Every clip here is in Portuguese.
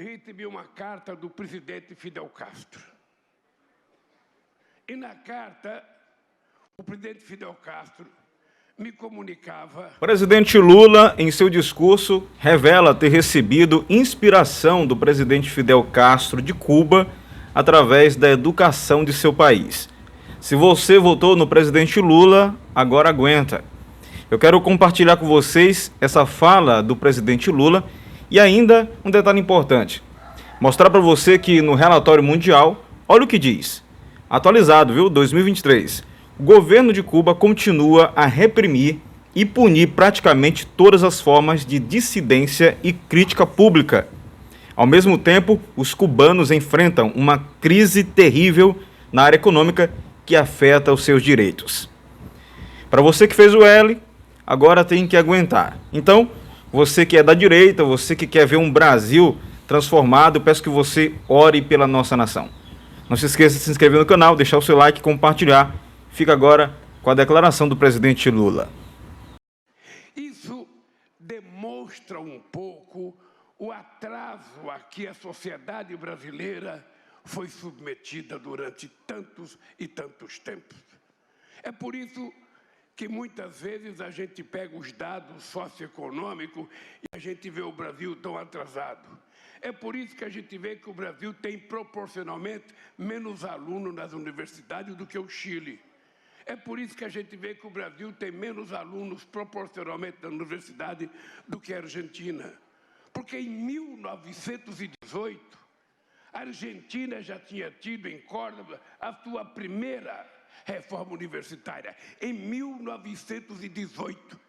recebi uma carta do presidente Fidel Castro. E na carta, o presidente Fidel Castro me comunicava... O presidente Lula, em seu discurso, revela ter recebido inspiração do presidente Fidel Castro de Cuba através da educação de seu país. Se você votou no presidente Lula, agora aguenta. Eu quero compartilhar com vocês essa fala do presidente Lula e ainda um detalhe importante. Mostrar para você que no relatório mundial, olha o que diz. Atualizado, viu? 2023. O governo de Cuba continua a reprimir e punir praticamente todas as formas de dissidência e crítica pública. Ao mesmo tempo, os cubanos enfrentam uma crise terrível na área econômica que afeta os seus direitos. Para você que fez o L, agora tem que aguentar. Então, você que é da direita, você que quer ver um Brasil transformado, eu peço que você ore pela nossa nação. Não se esqueça de se inscrever no canal, deixar o seu like e compartilhar. Fica agora com a declaração do presidente Lula. Isso demonstra um pouco o atraso a que a sociedade brasileira foi submetida durante tantos e tantos tempos. É por isso que muitas vezes a gente pega os dados socioeconômicos e a gente vê o Brasil tão atrasado. É por isso que a gente vê que o Brasil tem proporcionalmente menos alunos nas universidades do que o Chile. É por isso que a gente vê que o Brasil tem menos alunos proporcionalmente na universidade do que a Argentina. Porque em 1918, a Argentina já tinha tido em Córdoba a sua primeira reforma universitária. Em 1918,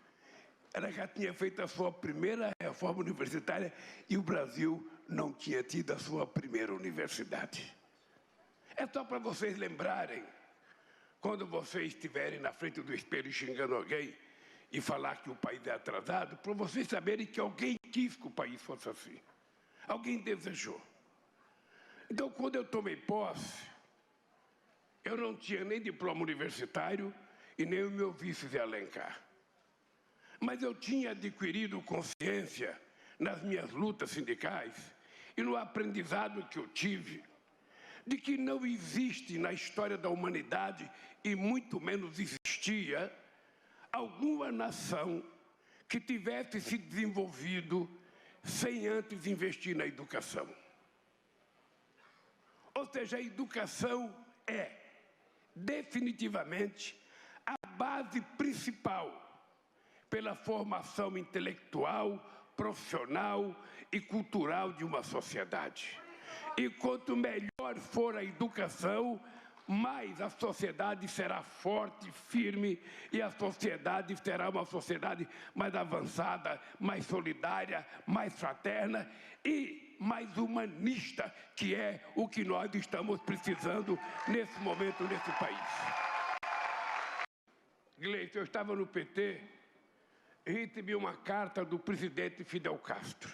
ela já tinha feito a sua primeira reforma universitária e o Brasil não tinha tido a sua primeira universidade. É só para vocês lembrarem, quando vocês estiverem na frente do espelho xingando alguém e falar que o país é atrasado, para vocês saberem que alguém quis que o país fosse assim. Alguém desejou. Então, quando eu tomei posse, eu não tinha nem diploma universitário e nem o meu vice de Alencar. Mas eu tinha adquirido consciência nas minhas lutas sindicais e no aprendizado que eu tive de que não existe na história da humanidade, e muito menos existia, alguma nação que tivesse se desenvolvido sem antes investir na educação. Ou seja, a educação é definitivamente a base principal pela formação intelectual, profissional e cultural de uma sociedade. E quanto melhor for a educação, mais a sociedade será forte, firme, e a sociedade será uma sociedade mais avançada, mais solidária, mais fraterna e mais humanista, que é o que nós estamos precisando nesse momento, nesse país. Gleison, eu estava no PT e recebi uma carta do presidente Fidel Castro.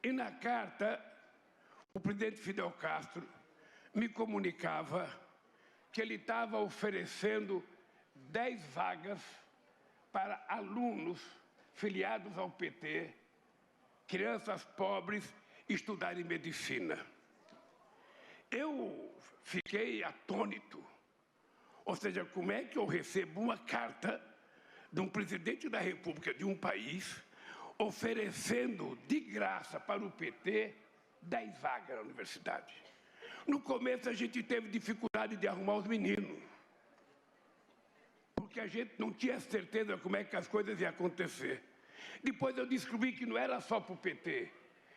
E na carta, o presidente Fidel Castro me comunicava que ele estava oferecendo 10 vagas para alunos filiados ao PT, crianças pobres, estudarem medicina. Eu fiquei atônito. Ou seja, como é que eu recebo uma carta de um presidente da República de um país oferecendo de graça para o PT 10 vagas na universidade? No começo a gente teve dificuldade de arrumar os meninos, porque a gente não tinha certeza como é que as coisas iam acontecer. Depois eu descobri que não era só para o PT,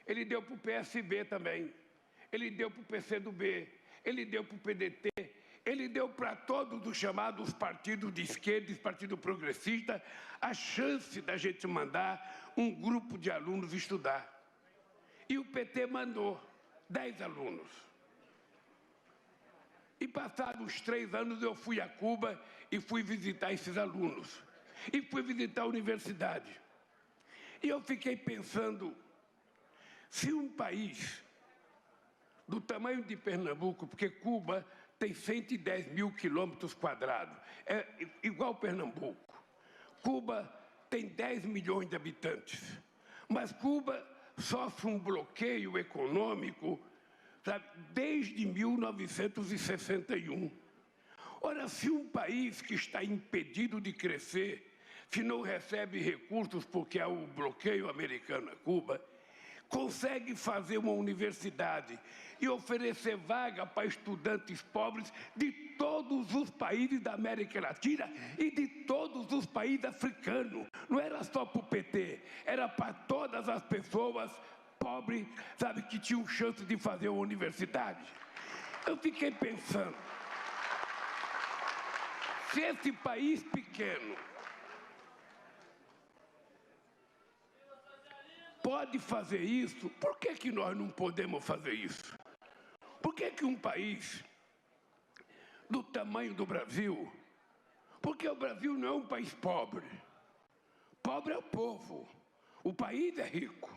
ele deu para o PSB também, ele deu para o PCdoB, ele deu para o PDT, ele deu para todos os chamados partidos de esquerda e partido progressista a chance da gente mandar um grupo de alunos estudar. E o PT mandou 10 alunos. E passados 3 anos eu fui a Cuba e fui visitar esses alunos. E fui visitar a universidade. E eu fiquei pensando, se um país do tamanho de Pernambuco, porque Cuba tem 110 mil quilômetros quadrados, é igual Pernambuco. Cuba tem 10 milhões de habitantes, mas Cuba sofre um bloqueio econômico, sabe, desde 1961. Ora, se um país que está impedido de crescer, se não recebe recursos porque há o bloqueio americano a Cuba, consegue fazer uma universidade e oferecer vaga para estudantes pobres de todos os países da América Latina e de todos os países africanos. Não era só para o PT, era para todas as pessoas pobres, sabe, que tinham chance de fazer uma universidade. Eu fiquei pensando, se esse país pequeno pode fazer isso, por que nós não podemos fazer isso? Por que um país do tamanho do Brasil, porque o Brasil não é um país pobre, pobre é o povo, o país é rico,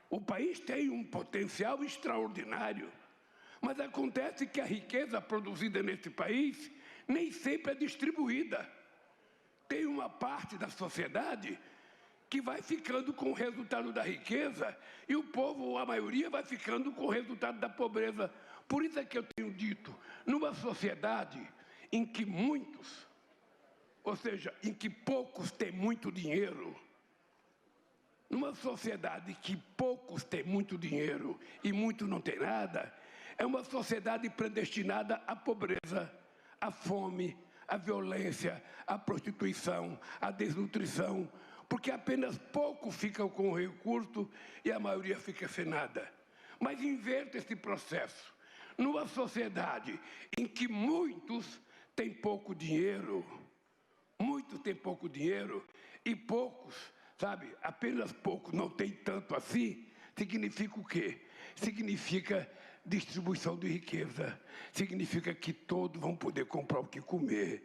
o país tem um potencial extraordinário, mas acontece que a riqueza produzida nesse país nem sempre é distribuída. Tem uma parte da sociedade que vai ficando com o resultado da riqueza e o povo, a maioria, vai ficando com o resultado da pobreza. Por isso é que eu tenho dito, numa sociedade em que muitos, ou seja, em que poucos têm muito dinheiro, numa sociedade em que poucos têm muito dinheiro e muitos não têm nada, é uma sociedade predestinada à pobreza, à fome, à violência, à prostituição, à desnutrição, porque apenas poucos ficam com o recurso e a maioria fica sem nada. Mas inverta esse processo. Numa sociedade em que muitos têm pouco dinheiro e poucos, sabe, apenas poucos não têm tanto assim, significa o quê? Significa distribuição de riqueza, significa que todos vão poder comprar o que comer.